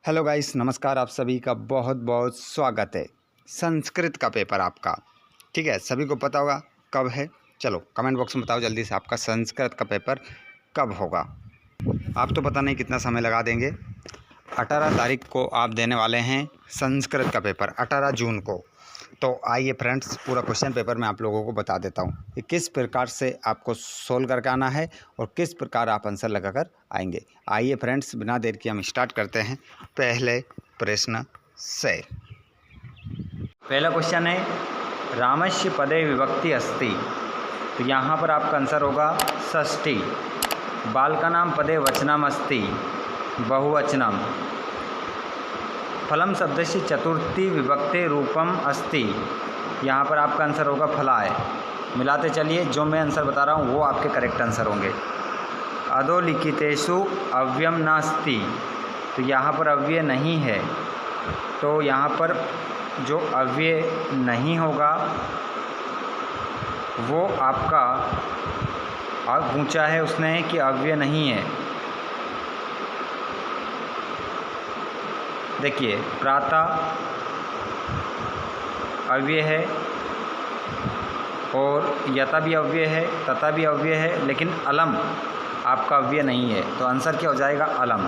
Hello guys, नमस्कार। आप सभी का बहुत बहुत स्वागत है। संस्कृत का पेपर आपका, ठीक है, सभी को पता होगा कब है। चलो कमेंट बॉक्स में बताओ जल्दी से, आपका संस्कृत का पेपर कब होगा। आप तो पता नहीं कितना समय लगा देंगे। 18 तारीख को आप देने वाले हैं संस्कृत का पेपर, 18 जून को। तो आइए फ्रेंड्स, पूरा क्वेश्चन पेपर मैं आप लोगों को बता देता हूँ कि किस प्रकार से आपको सोल्व करके आना है और किस प्रकार आप आंसर लगाकर आएंगे। आइए फ्रेंड्स, बिना देर के हम स्टार्ट करते हैं पहले प्रश्न से। पहला क्वेश्चन है, रामस्य पदे विभक्ति अस्ति। तो यहाँ पर आपका आंसर होगा षष्ठी। बालकानां पदे वचनम अस्ति, बहुवचनम। फलम शब्दस्य चतुर्थी विभक्ते रूपम अस्ति। यहाँ पर आपका आंसर होगा फलाय। मिलाते चलिए, जो मैं आंसर बता रहा हूँ वो आपके करेक्ट आंसर होंगे। अधोलिखितेषु अव्ययम नास्ति। तो यहाँ पर अव्यय नहीं है, तो यहाँ पर जो अव्यय नहीं होगा वो आपका पूछा है उसने कि अव्यय नहीं है। देखिए, प्रातः अव्यय है और यथा भी अव्यय है, तथा भी अव्यय है, लेकिन अलम आपका अव्यय नहीं है। तो आंसर क्या हो जाएगा? अलम।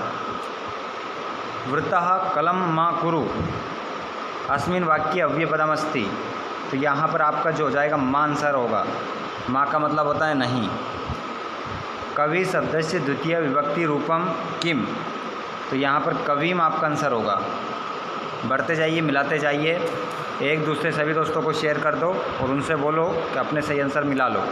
वृत्तः कलम मा कुरु अस्मिन् वाक्ये अव्ययपदमस्ति। तो यहाँ पर आपका जो हो जाएगा माँ आंसर होगा। माँ का मतलब होता है नहीं। कवि शब्दस्य द्वितीय विभक्ति रूपम किम। तो यहाँ पर कवीम आपका आंसर होगा। बढ़ते जाइए, मिलाते जाइए, एक दूसरे सभी दोस्तों को शेयर कर दो और उनसे बोलो कि अपने सही आंसर मिला लो।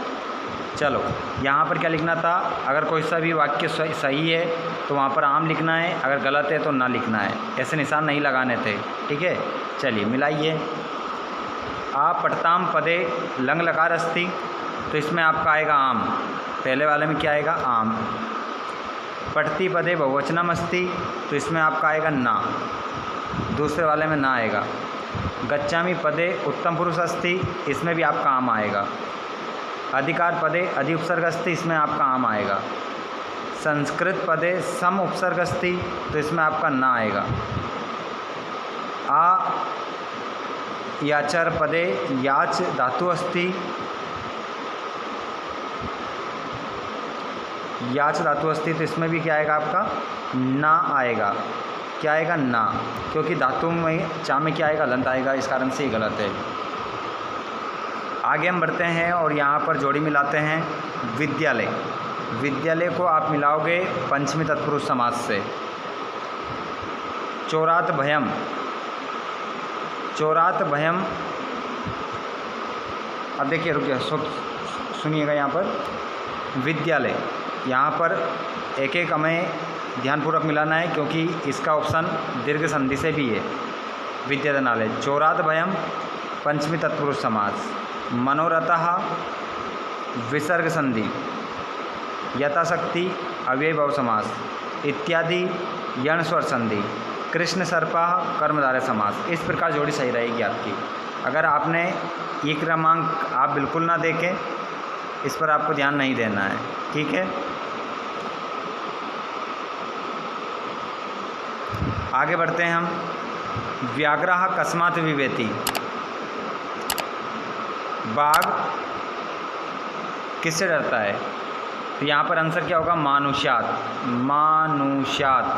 चलो, यहाँ पर क्या लिखना था? अगर कोई सा भी वाक्य सही है तो वहाँ पर आम लिखना है, अगर गलत है तो ना लिखना है। ऐसे निशान नहीं लगाने थे, ठीक है। चलिए मिलाइए। आप पठताम पदे लंग लकार अस्ति। तो इसमें आपका आएगा आम। पहले वाले में क्या आएगा? आम। पठती पदे बहुवचनम अस्ति। तो इसमें आपका आएगा ना। दूसरे वाले में ना आएगा। गच्छामि पदे उत्तम पुरुष अस्ति। इसमें भी आपका आम आएगा। अधिकार पदे अधि उपसर्ग अस्ति। इसमें आपका आम आएगा। संस्कृत पदे सम उपसर्ग अस्ति। तो इसमें आपका ना आएगा। आ याचर पदे याच धातु अस्ति। याच धातु अस्ति। तो इसमें भी क्या आएगा? आपका ना आएगा। क्या आएगा? ना, क्योंकि धातु में चा में क्या आएगा? लंत आएगा। इस कारण से ही गलत है। आगे हम बढ़ते हैं और यहाँ पर जोड़ी मिलाते हैं। विद्यालय। विद्यालय को आप मिलाओगे पंचमी तत्पुरुष समास से। चोरात भयम। चोरात भयम। अब देखिए, रुकिए, सुनिएगा। यहाँ पर विद्यालय, यहाँ पर एक एक हमें ध्यानपूर्वक मिलाना है, क्योंकि इसका ऑप्शन दीर्घ संधि से भी है। विद्यालय। चोरात भयम पंचमी तत्पुरुष समास। मनोरथः विसर्ग संधि। यथाशक्ति अव्ययभाव समास इत्यादि यण स्वर संधि। कृष्ण सर्पः कर्मधारय समास। इस प्रकार जोड़ी सही रहेगी आपकी। अगर आपने ये क्रमांक आप बिल्कुल ना देखें, इस पर आपको ध्यान नहीं देना है, ठीक है। आगे बढ़ते हैं हम। व्याघ्रः कस्मात् विवेति। बाघ किससे डरता है? तो यहाँ पर आंसर क्या होगा? मानुष्यात्। मानुष्यात्।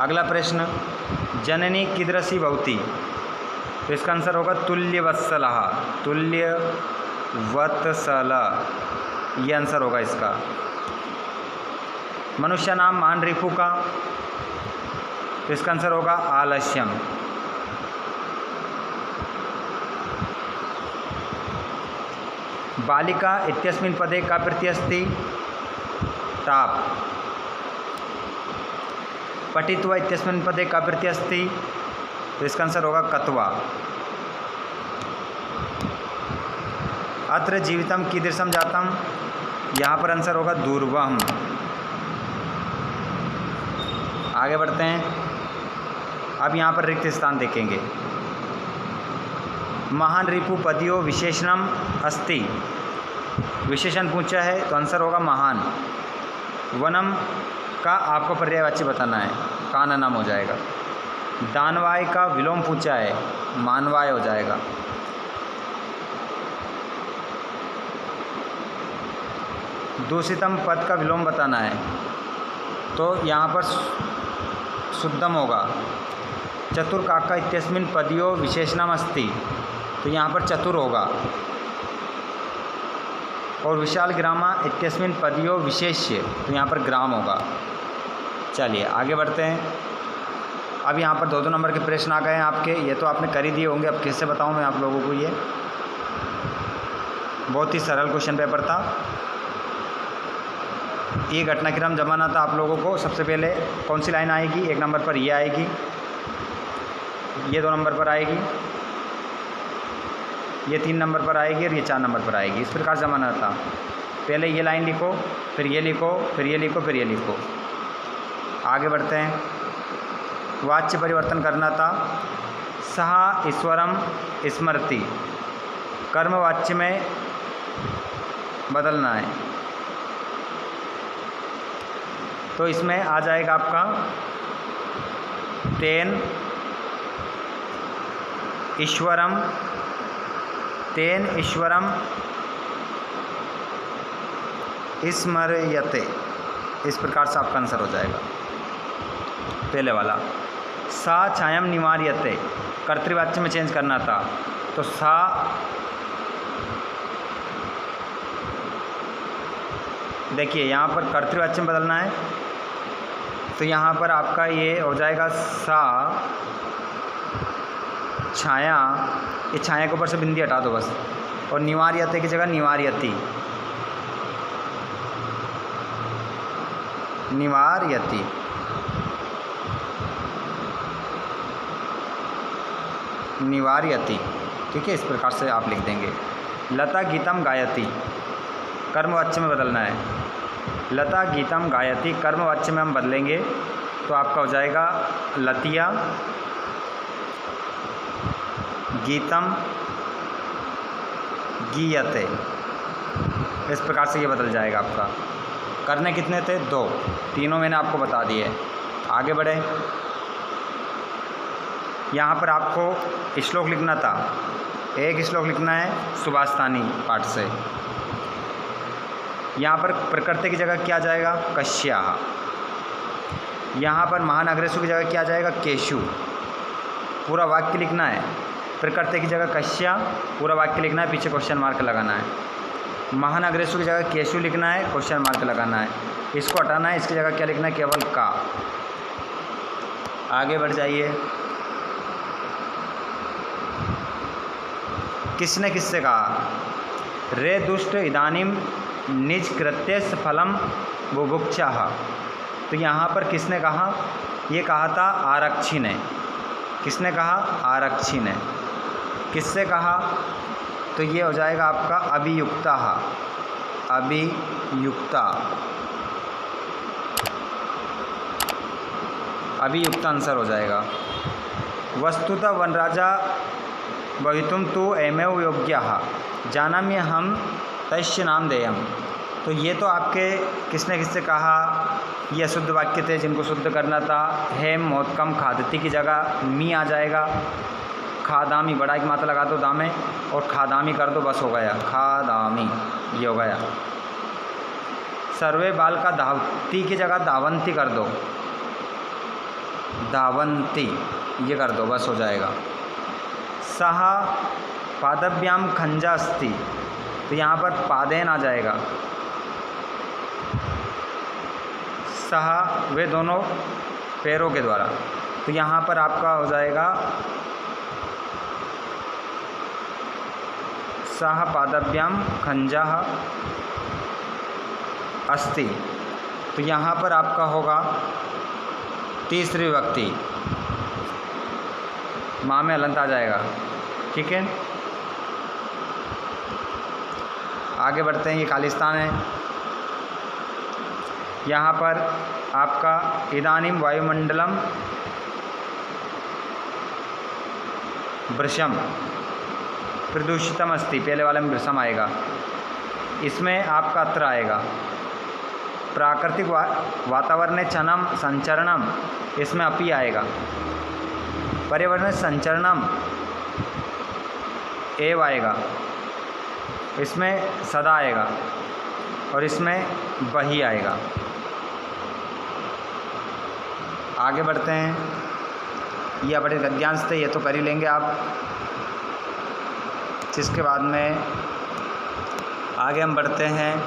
अगला प्रश्न, जननी कीदृशी भवति। तो इसका आंसर होगा तुल्यवत्सलः। तुल्यवत्सल, ये आंसर होगा इसका। मनुष्य नाम महान रिपु का। तो इसका आंसर होगा आलस्यम। बालिका इत्यस्मिन् पदे का प्रत्यय अस्ति? ताप। पठित्वा इत्यस्मिन् पदे का प्रत्यय अस्ति? तो इसका आंसर होगा कत्वा। अत्र जीवितम कीदृशम जातम। यहाँ पर आंसर होगा दूर्वम। आगे बढ़ते हैं। अब यहाँ पर रिक्त स्थान देखेंगे। महान रिपु पदियो विशेषणम अस्ति। विशेषण पूछा है तो आंसर होगा महान। वनम का आपको पर्यायवाची बताना है, का ना नाम हो जाएगा। दानवाय का विलोम पूछा है, मानवाय हो जाएगा। दूषितम पद का विलोम बताना है, तो यहाँ पर शुद्धम होगा। चतुर काका इत्यस्मिन् पदयो विशेषणम अस्ति, तो यहाँ पर चतुर होगा। और विशाल ग्रामा इत्यस्मिन् पदयो विशेष्य, तो यहाँ पर ग्राम होगा। चलिए आगे बढ़ते हैं। अब यहाँ पर 2-2 नंबर के प्रश्न आ गए हैं आपके, ये तो आपने कर ही दिए होंगे। अब कैसे बताऊँ मैं आप लोगों को, ये बहुत ही सरल क्वेश्चन पेपर था। ये घटनाक्रम जमाना था आप लोगों को। सबसे पहले कौन सी लाइन आएगी, 1 नंबर पर ये आएगी, ये 2 नंबर पर आएगी, ये 3 नंबर पर आएगी और ये 4 नंबर पर आएगी। इस प्रकार जमाना था। पहले ये लाइन लिखो, फिर ये लिखो, फिर ये लिखो, फिर ये लिखो। आगे बढ़ते हैं। वाच्य परिवर्तन करना था। सहा ईश्वरम स्मृति, कर्मवाच्य में बदलना है। तो इसमें आ जाएगा आपका तेन ईश्वरम, तेन ईश्वरम स्मर्यते। इस प्रकार से आपका आंसर हो जाएगा पहले वाला। सा छायम निवार्यते, कर्तृवाच्य में चेंज करना था। तो सा देखिए यहाँ पर कर्तृवाच्य में बदलना है, तो यहाँ पर आपका ये हो जाएगा सा छाया, ये छाया के ऊपर से बिंदी हटा दो बस, और निवार्यते की जगह निवार्यति, निवार्यति। निवार्यति, ठीक है। इस प्रकार से आप लिख देंगे। लता गीतम गायति, कर्मवाच्य में बदलना है। लता गीतम गायति, कर्मवाच्य में हम बदलेंगे तो आपका हो जाएगा लतिया गीतम गीयते। इस प्रकार से ये बदल जाएगा आपका। करने कितने थे? 2, तीनों मैंने आपको बता दिए। आगे बढ़े। यहाँ पर आपको श्लोक लिखना था। एक श्लोक लिखना है सुभाषतानी पाठ से। यहाँ पर प्रकृति की जगह क्या जाएगा? कश्याः। यहाँ पर महान अग्रेसु की जगह क्या जाएगा? केशु। पूरा वाक्य लिखना है। प्रकृति की जगह कश्या, पूरा वाक्य लिखना है, पीछे क्वेश्चन मार्क लगाना है। महान अग्रेसु की जगह केशु लिखना है, क्वेश्चन मार्क लगाना है। इसको हटाना है, इसकी जगह क्या लिखना है? केवल का। आगे बढ़ जाइए। किसने किससे कहा? रे दुष्ट इदानीम निज कृत्य फलम बुभुक्षाः। तो यहाँ पर किसने कहा? ये कहा था आरक्षी ने। किसने कहा? आरक्षी ने। किससे कहा? तो ये हो जाएगा आपका अभियुक्ता। अभियुक्ता, अभियुक्ता आंसर हो जाएगा। वस्तुतः वनराजा भवितुम तु एमेव योग्यः जानामि हम तस्य नाम देयम। तो ये तो आपके किसने किससे कहा? ये अशुद्ध वाक्य थे जिनको शुद्ध करना था। हेम मोदकम खादती की जगह मी आ जाएगा। खादामी, बड़ा एक मात्रा लगा दो दामे और खादामी कर दो, बस हो गया खादामी, ये हो गया। सर्वे बाल का धावती की जगह धावंती कर दो, धावंती ये कर दो, बस हो जाएगा। सह पादभ्याम खंजा अस्ति, तो यहाँ पर पादेन आ जाएगा। सह वे दोनों पैरों के द्वारा, तो यहाँ पर आपका हो जाएगा सह पादभ्याम खंजाः अस्ति। तो यहाँ पर आपका होगा तीसरी विभक्ति, माँ में अलंत आ जाएगा। ठीक है, आगे बढ़ते हैं। ये खालिस्तान है। यहाँ पर आपका इदानीम वायुमंडलम वृषम प्रदूषितम अस्ति, पहले वाले में वृषम आएगा। इसमें आपका अत्र आएगा। प्राकृतिक वातावरण चनम संचरणम, इसमें अपी आएगा। पर्यावरण संचरणम एव आएगा, इसमें सदा आएगा और इसमें बही आएगा। आगे बढ़ते हैं। ये अपने गद्यांश थे, ये तो कर ही लेंगे आप। जिसके बाद में आगे हम बढ़ते हैं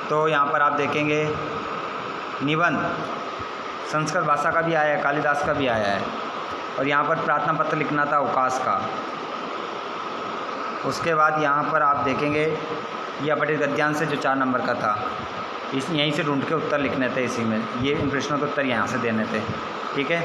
तो यहाँ पर आप देखेंगे निबंध संस्कृत भाषा का भी आया है, कालिदास का भी आया है, और यहाँ पर प्रार्थना पत्र लिखना था अवकाश का। उसके बाद यहाँ पर आप देखेंगे ये अपठित गद्यांश से जो 4 नंबर का था, यहीं से ढूंढ के उत्तर लिखने थे इसी में। ये इन प्रश्नों के उत्तर यहाँ से देने थे। ठीक है।